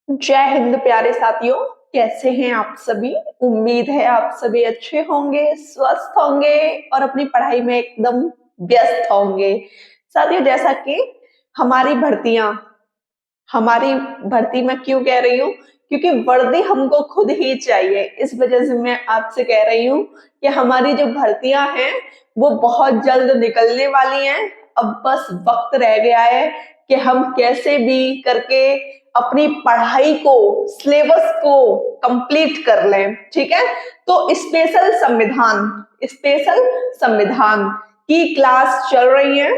जय हिंद प्यारे साथियों। कैसे हैं आप सभी। उम्मीद है आप सभी अच्छे होंगे, स्वस्थ होंगे और अपनी पढ़ाई में एकदम व्यस्त होंगे। साथियों, जैसा कि हमारी भर्तियां हमारी भर्ती मैं क्यों कह रही हूँ, क्योंकि वर्दी हमको खुद ही चाहिए। इस वजह से मैं आपसे कह रही हूँ कि हमारी जो भर्तियां हैं वो बहुत जल्द निकलने वाली हैं। अब बस वक्त रह गया है कि हम कैसे भी करके अपनी पढ़ाई को, सिलेबस को कंप्लीट कर लें। ठीक है, तो स्पेशल संविधान की क्लास चल रही है।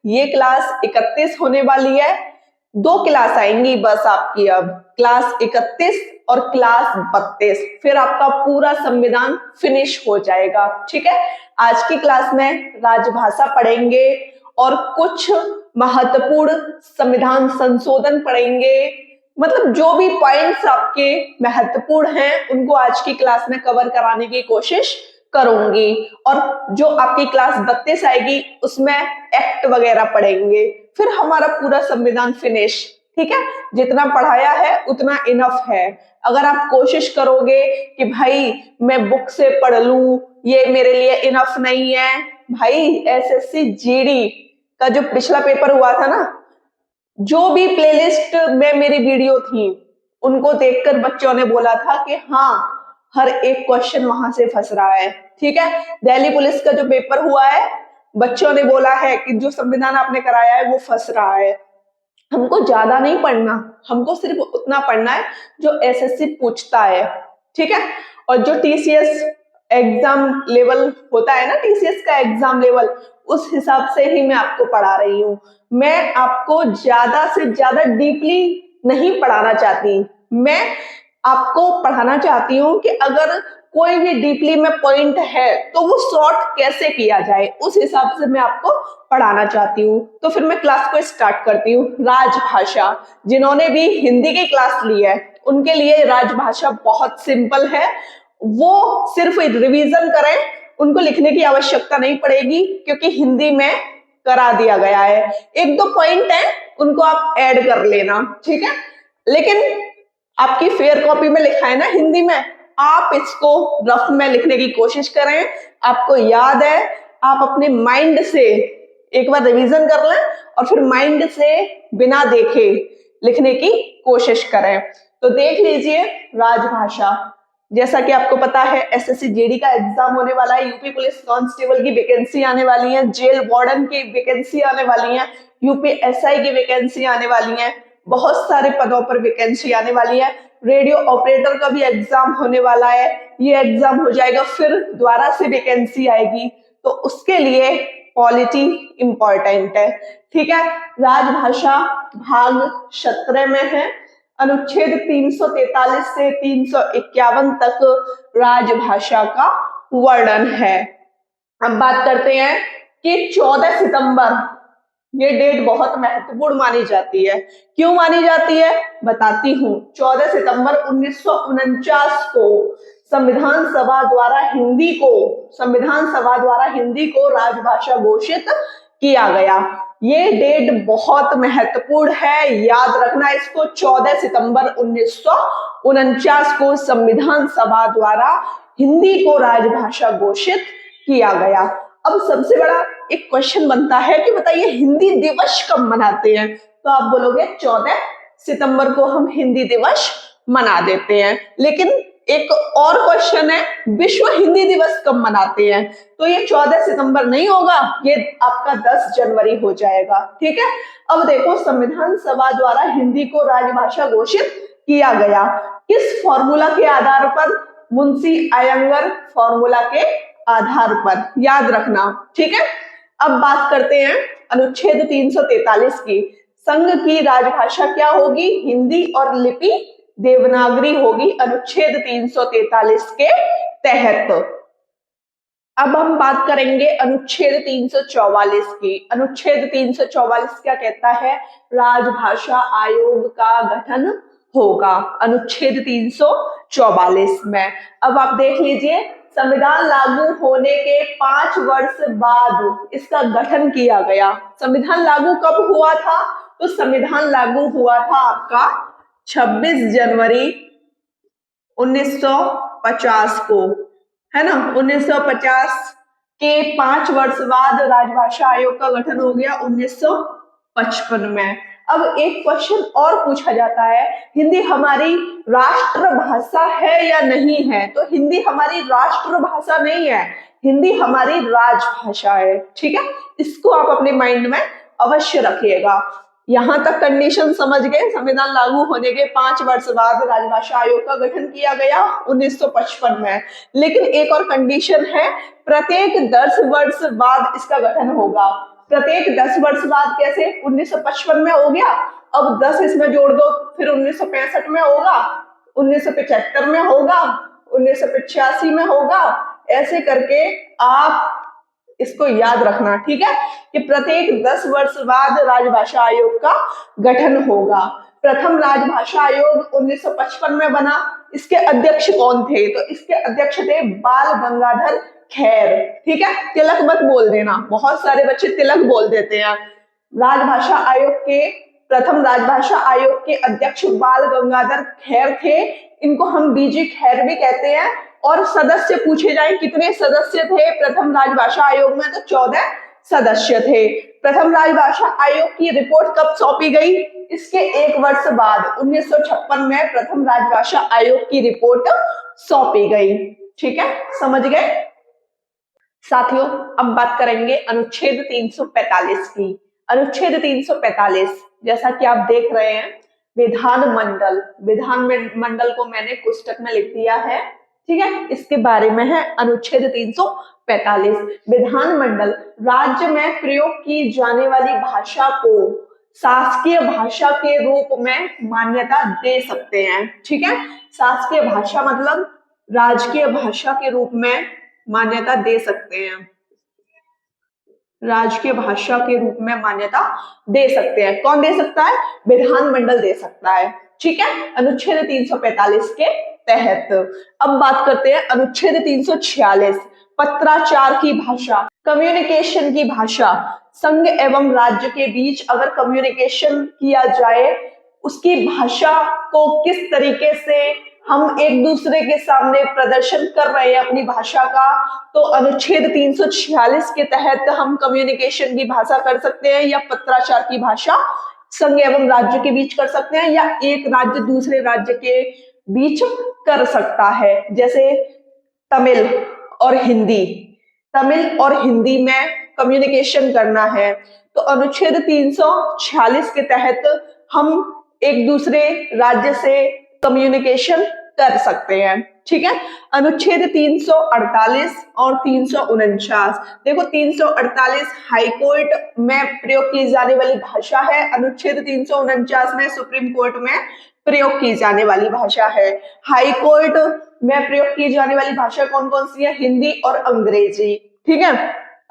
ये क्लास 31 होने वाली है। दो क्लास आएंगी बस आपकी, अब क्लास 31 और क्लास 32, फिर आपका पूरा संविधान फिनिश हो जाएगा। ठीक है, आज की क्लास में राजभाषा पढ़ेंगे और कुछ महत्वपूर्ण संविधान संशोधन पढ़ेंगे। मतलब जो भी पॉइंट्स आपके महत्वपूर्ण हैं उनको आज की क्लास में कवर कराने की कोशिश करूंगी। और जो आपकी क्लास 32 आएगी उसमें एक्ट वगैरह पढ़ेंगे, फिर हमारा पूरा संविधान फिनिश। ठीक है, जितना पढ़ाया है उतना इनफ है। अगर आप कोशिश करोगे कि भाई मैं बुक से पढ़ लूं, ये मेरे लिए इनफ नहीं है। भाई एसएससी जीडी का जो पिछला पेपर हुआ था ना, जो भी प्लेलिस्ट में मेरी वीडियो थी उनको देखकर बच्चों ने बोला था कि हाँ, हर एक क्वेश्चन वहां से फंस रहा है। ठीक है, दिल्ली पुलिस का जो पेपर हुआ है, बच्चों ने बोला है कि जो संविधान आपने कराया है वो फंस रहा है। हमको ज्यादा नहीं पढ़ना, हमको सिर्फ उतना पढ़ना है जो एसएससी पूछता है। ठीक है, और जो टीसीएस एग्जाम लेवल होता है ना, टीसीएस का एग्जाम लेवल, उस हिसाब से ही मैं आपको पढ़ा रही हूँ। मैं आपको ज्यादा से ज्यादा डीपली नहीं पढ़ाना चाहती। मैं आपको पढ़ाना चाहती हूँ कि अगर कोई भी डीपली में पॉइंट है तो वो शॉर्ट कैसे किया जाए, उस हिसाब से मैं आपको पढ़ाना चाहती हूँ। तो फिर मैं क्लास को स्टार्ट करती हूँ। राजभाषा, जिन्होंने भी हिंदी की क्लास ली है उनके लिए राजभाषा बहुत सिंपल है। वो सिर्फ रिवीजन करें, उनको लिखने की आवश्यकता नहीं पड़ेगी क्योंकि हिंदी में करा दिया गया है। एक दो पॉइंट है उनको आप ऐड कर लेना। ठीक है, लेकिन आपकी फेयर कॉपी में लिखा है ना हिंदी में, आप इसको रफ में लिखने की कोशिश करें। आपको याद है, आप अपने माइंड से एक बार रिवीजन कर लें और फिर माइंड से बिना देखे लिखने की कोशिश करें। तो देख लीजिए राजभाषा, जैसा कि आपको पता है एसएससी जीडी का एग्जाम होने वाला है, यूपी पुलिस कांस्टेबल की वैकेंसी आने वाली है, जेल वार्डन की वैकेंसी आने वाली है, यूपी एसआई की वैकेंसी आने वाली है, बहुत सारे पदों पर वैकेंसी आने वाली है। रेडियो ऑपरेटर का भी एग्जाम होने वाला है, ये एग्जाम हो जाएगा, फिर दोबारा से वैकेंसी आएगी, तो उसके लिए पॉलिटी इंपॉर्टेंट है। ठीक है, राजभाषा भाग 17 में है। अनुच्छेद 343 से 351 तक राजभाषा का वर्णन है। अब बात करते हैं कि 14 सितंबर, ये डेट बहुत महत्वपूर्ण मानी जाती है। क्यों मानी जाती है बताती हूँ। 14 सितंबर 1949 को संविधान सभा द्वारा हिंदी को राजभाषा घोषित किया गया। ये डेट बहुत महत्वपूर्ण है, याद रखना इसको। 14 सितंबर 1949 को संविधान सभा द्वारा हिंदी को राजभाषा घोषित किया गया। अब सबसे बड़ा एक क्वेश्चन बनता है कि बताइए हिंदी दिवस कब मनाते हैं। तो आप बोलोगे 14 सितंबर को हम हिंदी दिवस मना देते हैं। लेकिन एक और क्वेश्चन है, विश्व हिंदी दिवस कब मनाते हैं। तो ये 14 सितंबर नहीं होगा, ये आपका 10 जनवरी हो जाएगा। ठीक है, अब देखो संविधान सभा द्वारा हिंदी को राजभाषा घोषित किया गया किस फॉर्मूला के आधार पर। मुंशी अयंगर फॉर्मूला के आधार पर, याद रखना। ठीक है, अब बात करते हैं अनुच्छेद 343 की। संघ की राजभाषा क्या होगी, हिंदी और लिपि देवनागरी होगी अनुच्छेद 343 के तहत। अब हम बात करेंगे अनुच्छेद 344 की। अनुच्छेद 344 क्या कहता है, राजभाषा आयोग का गठन होगा, अनुच्छेद 344 में। अब आप देख लीजिए, संविधान लागू होने के 5 वर्ष बाद इसका गठन किया गया। संविधान लागू कब हुआ था, तो संविधान लागू हुआ था आपका 26 जनवरी 1950 को, है ना। 1950 के 5 वर्ष बाद राजभाषा आयोग का गठन हो गया 1955 में। अब एक क्वेश्चन और पूछा जाता है, हिंदी हमारी राष्ट्रभाषा है या नहीं है? तो हिंदी हमारी राष्ट्रभाषा नहीं है, हिंदी हमारी राजभाषा है। ठीक है, इसको आप अपने माइंड में अवश्य रखिएगा। यहां तक कंडीशन समझ गए। संविधान लागू होने के 5 वर्ष बाद राजभाषा आयोग का गठन किया गया 1955 में। लेकिन एक और कंडीशन है, प्रत्येक 10 वर्ष बाद इसका गठन होगा। प्रत्येक 10 वर्ष बाद कैसे? 1955 में हो गया, अब 10 इसमें जोड़ दो, फिर 1965 में होगा, 1975 में होगा, 1985 में होगा। ऐसे करके आप इसको याद रखना, ठीक है, कि प्रत्येक 10 वर्ष बाद राजभाषा आयोग का गठन होगा। प्रथम राजभाषा आयोग 1955 में बना। इसके अध्यक्ष कौन थे? तो इसके अध्यक्ष थे बाल गंगाधर खैर। ठीक है, तिलक मत बोल देना, बहुत सारे बच्चे तिलक बोल देते हैं। राजभाषा आयोग के प्रथम राजभाषा आयोग के अध्यक्ष बाल गंगाधर खैर थे। इनको हम बीजी खैर भी कहते हैं। और सदस्य पूछे जाए कितने सदस्य थे प्रथम राजभाषा आयोग में? तो 14 सदस्य थे। प्रथम राजभाषा आयोग की रिपोर्ट कब सौंपी गई? इसके 1 वर्ष बाद 1956 में प्रथम राजभाषा आयोग की रिपोर्ट सौंपी गई। ठीक है, समझ गए साथियों। अब बात करेंगे अनुच्छेद 345 की। अनुच्छेद 345 जैसा कि आप देख रहे हैं, विधानमंडल, विधानमंडल को मैंने पुस्तक में लिख दिया है। ठीक है, इसके बारे में है अनुच्छेद 345। विधानमंडल राज्य में प्रयोग की जाने वाली भाषा को शासकीय भाषा के रूप में मान्यता दे सकते हैं। ठीक है, शासकीय भाषा मतलब राजकीय भाषा के रूप में मान्यता दे सकते हैं, राजकीय भाषा के रूप में मान्यता दे सकते हैं। कौन दे सकता है? विधानमंडल दे सकता है। ठीक है, अनुच्छेद 345 के तहत। अब बात करते हैं अनुच्छेद 346, पत्राचार की भाषा, कम्युनिकेशन की भाषा। संघ एवं राज्य के बीच अगर कम्युनिकेशन किया जाए, उसकी भाषा को किस तरीके से हम एक दूसरे के सामने प्रदर्शन कर रहे हैं अपनी भाषा का, तो अनुच्छेद 346 के तहत हम कम्युनिकेशन की भाषा कर सकते हैं, या पत्राचार की भाषा संघ एवं राज्य के बीच कर सकते हैं, या एक राज्य दूसरे राज्य के बीच कर सकता है। जैसे तमिल और हिंदी, तमिल और हिंदी में कम्युनिकेशन करना है, तो अनुच्छेद 346 के तहत हम एक दूसरे राज्य से कम्युनिकेशन कर सकते हैं। ठीक है, अनुच्छेद 348 और 349। देखो, 348 हाईकोर्ट में प्रयोग की जाने वाली भाषा है, अनुच्छेद 349 में सुप्रीम कोर्ट में प्रयोग की जाने वाली भाषा है। हाईकोर्ट में प्रयोग की जाने वाली भाषा कौन कौन सी है? हिंदी और अंग्रेजी। ठीक है,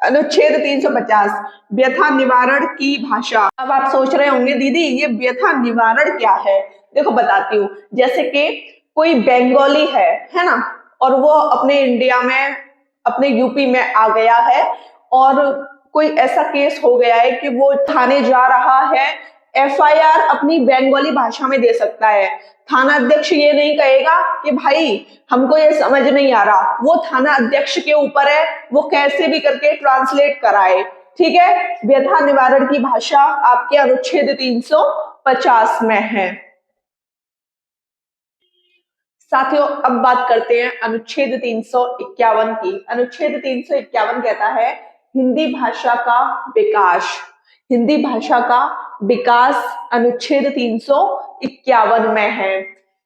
अनुच्छेद 350, व्यथा निवारण की भाषा। अब आप सोच रहे होंगे दीदी ये व्यथा निवारण क्या है? देखो बताती हूँ। जैसे कि कोई बंगाली है ना, और वो अपने इंडिया में, अपने यूपी में आ गया है, और कोई ऐसा केस हो गया है कि वो थाने जा रहा है, FIR अपनी बंगाली भाषा में दे सकता है। थाना अध्यक्ष ये नहीं कहेगा कि भाई हमको ये समझ नहीं आ रहा, वो थाना अध्यक्ष के ऊपर है, वो कैसे भी करके ट्रांसलेट कराए। ठीक है, व्यथा निवारण की भाषा आपके अनुच्छेद 350 में है। साथियों, अब बात करते हैं अनुच्छेद 351 की। अनुच्छेद 351 कहता है हिंदी भाषा का विकास। हिंदी भाषा का विकास अनुच्छेद 351 में है।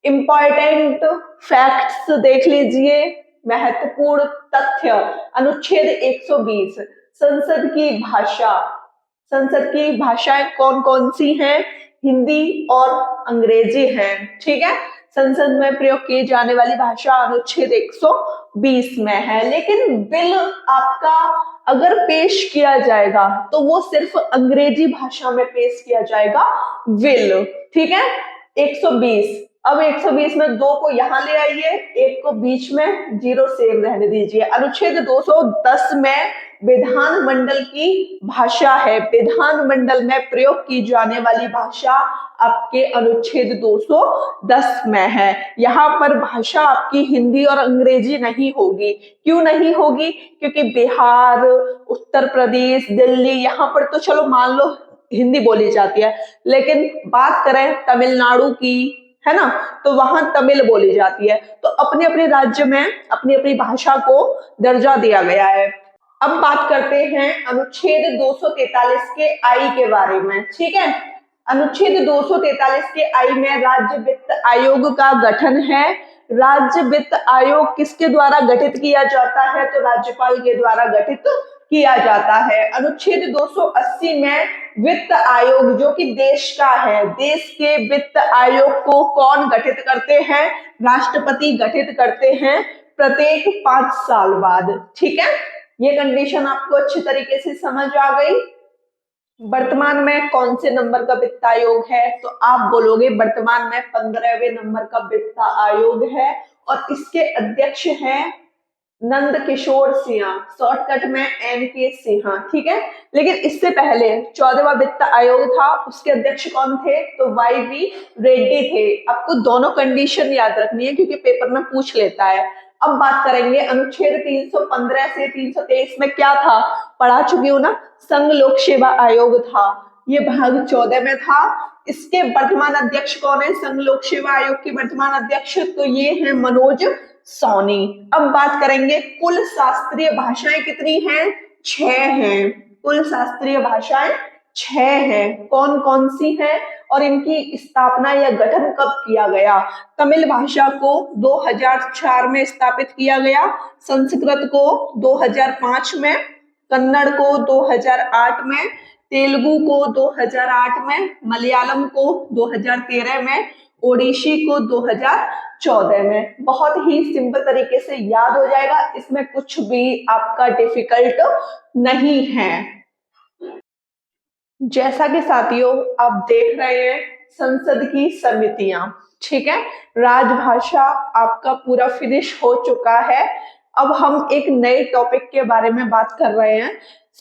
इंपॉर्टेंट फैक्ट्स देख लीजिए, महत्वपूर्ण तथ्य। अनुच्छेद 120, संसद की भाषा। संसद की भाषाएं कौन कौन सी हैं? हिंदी और अंग्रेजी हैं। ठीक है, संसद में प्रयोग की जाने वाली भाषा अनुच्छेद 120 में है। लेकिन बिल आपका अगर पेश किया जाएगा तो वो सिर्फ अंग्रेजी भाषा में पेश किया जाएगा, बिल। ठीक है, 120। अब 120 में 2 को यहां ले आइए, 1 को बीच में, 0 सेम रहने दीजिए। अनुच्छेद 210 में विधानमंडल की भाषा है। विधानमंडल में प्रयोग की जाने वाली भाषा आपके अनुच्छेद 210 में है। यहाँ पर भाषा आपकी हिंदी और अंग्रेजी नहीं होगी। क्यों नहीं होगी? क्योंकि बिहार, उत्तर प्रदेश, दिल्ली, यहाँ पर तो चलो मान लो हिंदी बोली जाती है, लेकिन बात करें तमिलनाडु की, है ना, तो वहां तमिल बोली जाती है। तो अपने अपने राज्य में अपनी अपनी भाषा को दर्जा दिया गया है। अब बात करते हैं अनुच्छेद 243 के आई के बारे में। ठीक है, अनुच्छेद 243 के आई में राज्य वित्त आयोग का गठन है। राज्य वित्त आयोग किसके द्वारा गठित किया जाता है? तो राज्यपाल के द्वारा गठित किया जाता है। अनुच्छेद 280 में वित्त आयोग जो कि देश का है, देश के वित्त आयोग को कौन गठित करते हैं? राष्ट्रपति गठित करते हैं प्रत्येक 5 साल बाद। ठीक है, ये कंडीशन आपको अच्छी तरीके से समझ आ गई। वर्तमान में कौन से नंबर का वित्त आयोग है? तो आप बोलोगे वर्तमान में 15वें नंबर का वित्त आयोग है और इसके अध्यक्ष हैं नंद किशोर सिन्हा, शॉर्टकट में NK सिन्हा। ठीक है, लेकिन इससे पहले 14वां वित्त आयोग था, उसके अध्यक्ष कौन थे? तो YV रेड्डी थे। आपको दोनों कंडीशन याद रखनी है क्योंकि पेपर में पूछ लेता है। अब बात करेंगे अनुच्छेद 315 से 323 में क्या था, पढ़ा चुकी हूं ना, संघ लोक सेवा आयोग था। ये भाग 14 में था। इसके वर्तमान अध्यक्ष कौन है? संघ लोक सेवा आयोग के वर्तमान अध्यक्ष तो ये है मनोज सोनी। अब बात करेंगे कुल शास्त्रीय भाषाएं कितनी हैं? 6 हैं। कुल शास्त्रीय भाषाएं 6 हैं। कौन कौन सी हैं और इनकी स्थापना या गठन कब किया गया? तमिल भाषा को 2004 में स्थापित किया गया, संस्कृत को 2005 में, कन्नड़ को 2008 में, तेलुगु को 2008 में, मलयालम को 2013 में, ओडिशी को 2014 में। बहुत ही सिंपल तरीके से याद हो जाएगा, इसमें कुछ भी आपका डिफिकल्ट नहीं है। जैसा कि साथियों आप देख रहे हैं संसद की समितियां, ठीक है, राजभाषा आपका पूरा फिनिश हो चुका है। अब हम एक नए टॉपिक के बारे में बात कर रहे हैं,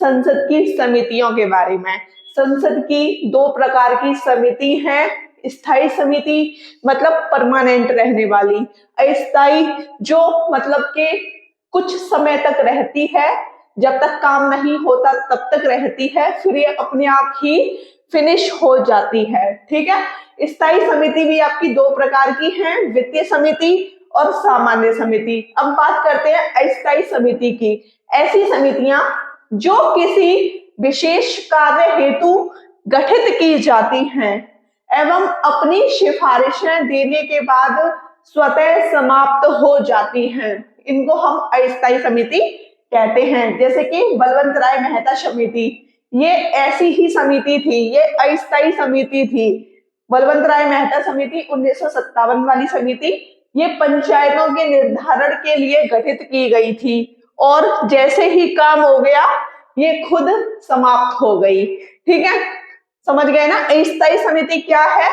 संसद की समितियों के बारे में। संसद की 2 प्रकार की समिति है, स्थायी समिति मतलब परमानेंट रहने वाली, अस्थायी जो मतलब के कुछ समय तक रहती है, जब तक काम नहीं होता तब तक रहती है, फिर ये अपने आप ही फिनिश हो जाती है। ठीक है, स्थायी समिति भी आपकी 2 प्रकार की है, वित्तीय समिति और सामान्य समिति। अब बात करते हैं अस्थायी समिति की। ऐसी समितियां जो किसी विशेष कार्य हेतु गठित की जाती हैं एवं अपनी सिफारिशें देने के बाद स्वतः समाप्त हो जाती हैं, इनको हम अस्थायी समिति कहते हैं। जैसे कि बलवंत राय मेहता समिति, ये ऐसी ही समिति थी, ये अस्थायी समिति थी। बलवंत राय मेहता समिति 1957 वाली समिति, ये पंचायतों के निर्धारण के लिए गठित की गई थी और जैसे ही काम हो गया ये खुद समाप्त हो गई। ठीक है, समझ गए ना। अस्थायी समिति क्या है?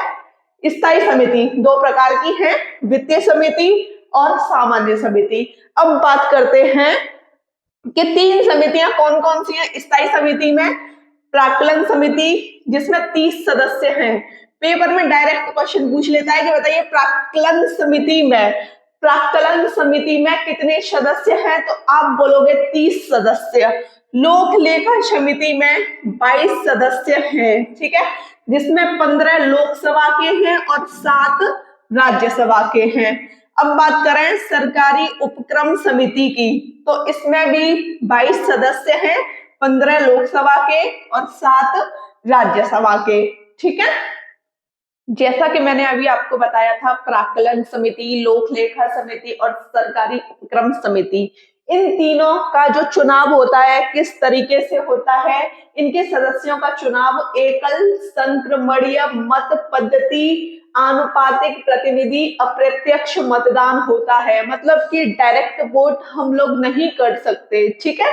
स्थायी समिति 2 प्रकार की है, वित्तीय समिति और सामान्य समिति। अब बात करते हैं कि 3 समितियां कौन कौन सी हैं स्थायी समिति में। प्राक्कलन समिति जिसमें 30 सदस्य हैं। पेपर में डायरेक्ट क्वेश्चन पूछ लेता है कि बताइए प्राक्कलन समिति में कितने सदस्य हैं, तो आप बोलोगे 30 सदस्य। लोक लेखा समिति में 22 सदस्य हैं। ठीक है, जिसमें 15 लोकसभा के हैं और 7 राज्यसभा के हैं। अब बात करें सरकारी उपक्रम समिति की, तो इसमें भी 22 सदस्य हैं, 15 लोकसभा के और 7 राज्यसभा के। ठीक है, जैसा कि मैंने अभी आपको बताया था, प्राक्कलन समिति, लोक लेखा समिति और सरकारी उपक्रम समिति, इन तीनों का जो चुनाव होता है किस तरीके से होता है? इनके सदस्यों का चुनाव एकल संक्रमणीय मत पद्धति, आनुपातिक प्रतिनिधि, अप्रत्यक्ष मतदान होता है। मतलब कि डायरेक्ट वोट हम लोग नहीं कर सकते। ठीक है,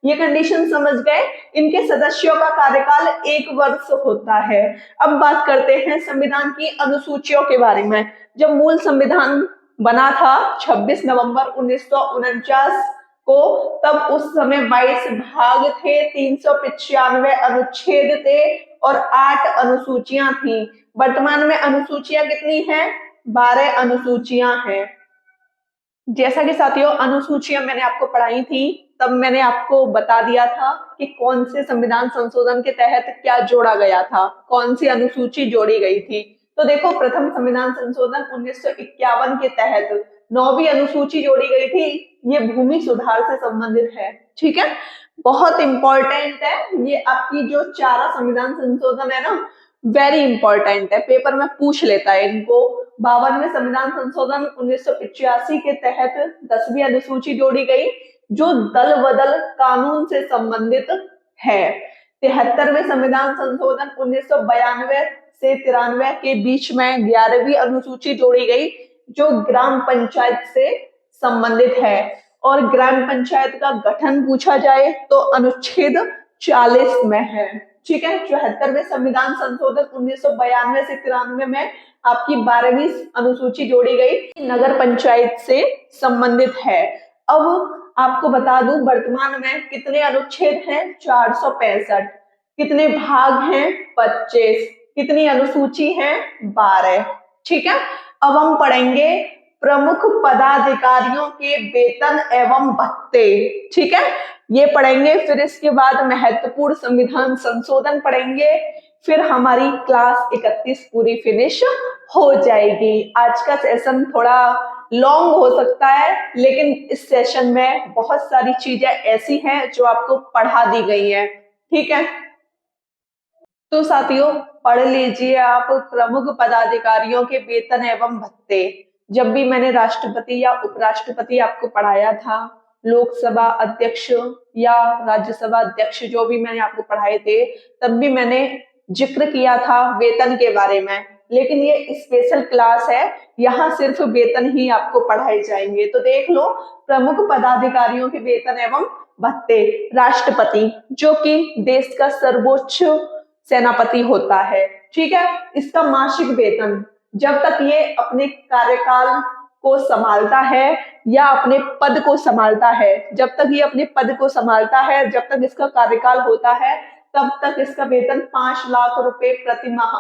ये कंडीशन समझ गए। इनके सदस्यों का कार्यकाल 1 वर्ष होता है। अब बात करते हैं संविधान की अनुसूचियों के बारे में। जब मूल संविधान बना था 26 नवंबर 1949 को, तब उस समय 22 भाग थे, 395 अनुच्छेद थे और 8 अनुसूचियां थी। वर्तमान में अनुसूचियां कितनी हैं? 12 अनुसूचियां हैं। जैसा कि साथियों अनुसूचियां मैंने आपको पढ़ाई थी, तब मैंने आपको बता दिया था कि कौन से संविधान संशोधन के तहत क्या जोड़ा गया था, कौन सी अनुसूची जोड़ी गई थी। तो देखो, प्रथम संविधान संशोधन 1951 के तहत 9वीं अनुसूची जोड़ी गई थी। ये भूमि सुधार से संबंधित है। ठीक है, बहुत इंपॉर्टेंट है ये आपकी जो 4 संविधान संशोधन है ना, वेरी इंपॉर्टेंट है, पेपर में पूछ लेता है इनको। 52वें संविधान संशोधन 1985 के तहत 10वीं अनुसूची जोड़ी गई जो दल बदल कानून से संबंधित है। 73वें संविधान संशोधन 1992 से 93 के बीच में 11वीं अनुसूची जोड़ी गई जो ग्राम पंचायत से संबंधित है। और ग्राम पंचायत का गठन पूछा जाए तो अनुच्छेद 40 में है। ठीक है, 74वें संविधान संशोधन 1992 से 93 में आपकी 12वीं अनुसूची जोड़ी गई, नगर पंचायत से संबंधित है। अब आपको बता दूं वर्तमान में कितने अनुच्छेद हैं? 465। कितने भाग हैं? 25। कितनी अनुसूची हैं? 12। ठीक है, अब हम पढ़ेंगे प्रमुख पदाधिकारियों के वेतन एवं भत्ते। ठीक है, ये पढ़ेंगे। फिर इसके बाद महत्वपूर्ण संविधान संशोधन पढ़ेंगे। फिर हमारी क्लास 31 पूरी फिनिश हो जाएगी। आज का सेशन थोड़ा लॉन्ग हो सकता है, लेकिन इस सेशन में बहुत सारी चीजें ऐसी हैं जो आपको पढ़ा दी गई हैं। ठीक है, तो साथियों पढ़ लीजिए आप प्रमुख पदाधिकारियों के वेतन एवं भत्ते। जब भी मैंने राष्ट्रपति या उपराष्ट्रपति आपको पढ़ाया था, लोकसभा अध्यक्ष या राज्यसभा अध्यक्ष जो भी मैंने आपको पढ़ाए थे, तब भी मैंने जिक्र किया था वेतन के बारे में। लेकिन ये स्पेशल क्लास है, यहाँ सिर्फ वेतन ही आपको पढ़ाए जाएंगे। तो देख लो, प्रमुख पदाधिकारियों के वेतन एवं भत्ते। राष्ट्रपति जो कि देश का सर्वोच्च सेनापति होता है। ठीक है, इसका मासिक वेतन जब तक ये अपने कार्यकाल को संभालता है या अपने पद को संभालता है, जब तक ये अपने पद को संभालता है, जब तक इसका कार्यकाल होता है, तब तक इसका वेतन 5 लाख रुपए प्रति माह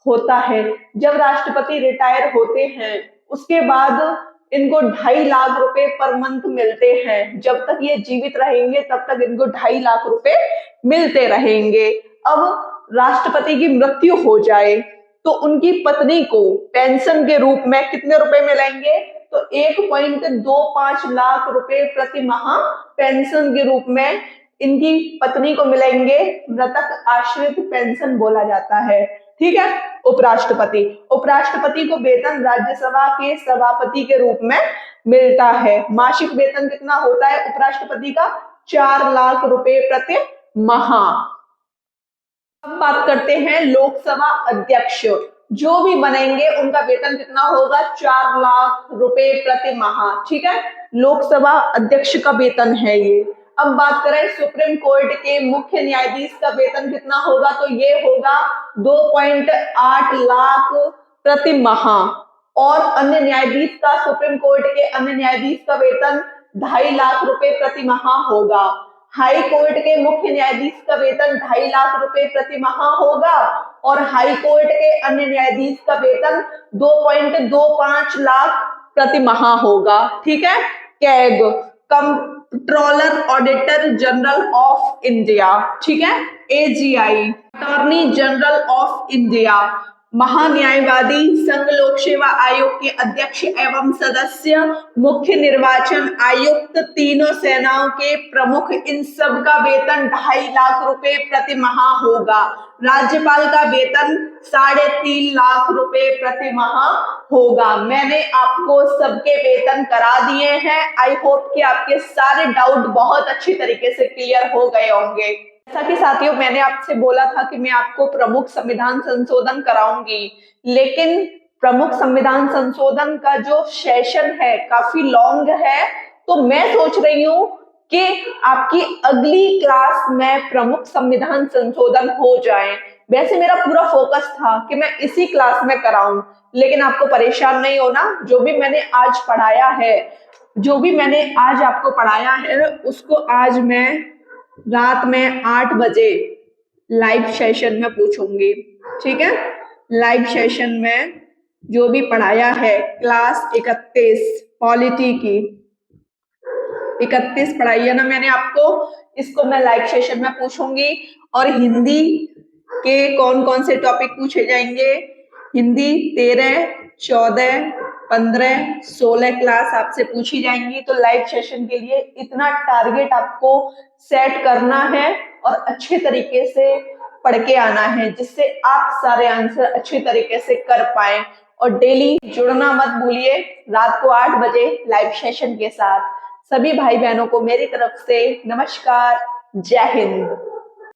होता है। जब राष्ट्रपति रिटायर होते हैं उसके बाद इनको 2.5 लाख रुपए पर मंथ मिलते हैं। जब तक ये जीवित रहेंगे तब तक इनको 2.5 लाख रुपए मिलते रहेंगे। अब राष्ट्रपति की मृत्यु हो जाए तो उनकी पत्नी को पेंशन के रूप में कितने रुपए मिलेंगे? तो 1.25 लाख रुपए प्रति माह पेंशन के रूप में इनकी पत्नी को मिलेंगे। मृतक आश्रित पेंशन बोला जाता है। ठीक है, उपराष्ट्रपति को वेतन राज्यसभा के सभापति के रूप में मिलता है। मासिक वेतन कितना होता है उपराष्ट्रपति का? 4 लाख रुपए प्रति माह। अब बात करते हैं लोकसभा अध्यक्ष जो भी बनेंगे उनका वेतन कितना होगा? 4 लाख रुपए प्रति माह। ठीक है, लोकसभा अध्यक्ष का वेतन है ये। अब बात करें सुप्रीम कोर्ट के मुख्य न्यायाधीश का वेतन कितना होगा? तो ये होगा 2.8 लाख प्रति माह। और अन्य न्यायाधीश का, सुप्रीम कोर्ट के अन्य न्यायाधीश का वेतन 2.5 लाख रुपए प्रति माह होगा। हाई कोर्ट के मुख्य न्यायाधीश का वेतन 2.5 लाख रुपए प्रति माह होगा और हाई कोर्ट के अन्य न्यायाधीश का वेतन 2.25 लाख प्रति माह होगा। ठीक है, CAG controller auditor general of India, ठीक है, AGI attorney general of India, महान्यायवादी, संघ लोक सेवा आयोग के अध्यक्ष एवं सदस्य, मुख्य निर्वाचन आयुक्त, तीनों सेनाओं के प्रमुख, इन सब का वेतन 2.5 लाख रुपए प्रति माह होगा। राज्यपाल का वेतन 3.5 लाख रुपए प्रति माह होगा। मैंने आपको सबके वेतन करा दिए हैं। आई होप कि आपके सारे डाउट बहुत अच्छी तरीके से क्लियर हो गए होंगे। जैसा कि साथियों मैंने आपसे बोला था कि मैं आपको प्रमुख संविधान संशोधन कराऊंगी, लेकिन प्रमुख संविधान संशोधन का जो सेशन है काफी लॉन्ग है, तो मैं सोच रही हूँ कि आपकी अगली क्लास में प्रमुख संविधान संशोधन हो जाए। वैसे मेरा पूरा फोकस था कि मैं इसी क्लास में कराऊं, लेकिन आपको परेशान नहीं होना। जो भी मैंने आज पढ़ाया है, जो भी मैंने आज आपको पढ़ाया है, उसको आज मैं रात में 8 बजे लाइव सेशन में पूछूंगी। ठीक है, लाइव सेशन में जो भी पढ़ाया है क्लास 31 पॉलिटी की 31 पढ़ाई है ना मैंने आपको, इसको मैं लाइव सेशन में पूछूंगी। और हिंदी के कौन कौन से टॉपिक पूछे जाएंगे, हिंदी 13, 14, 15, 16 क्लास आपसे पूछी जाएंगी। तो लाइव सेशन के लिए इतना टारगेट आपको सेट करना है और अच्छे तरीके से पढ़ के आना है, जिससे आप सारे आंसर अच्छे तरीके से कर पाए। और डेली जुड़ना मत भूलिए रात को 8 बजे लाइव सेशन के साथ। सभी भाई बहनों को मेरी तरफ से नमस्कार, जय हिंद।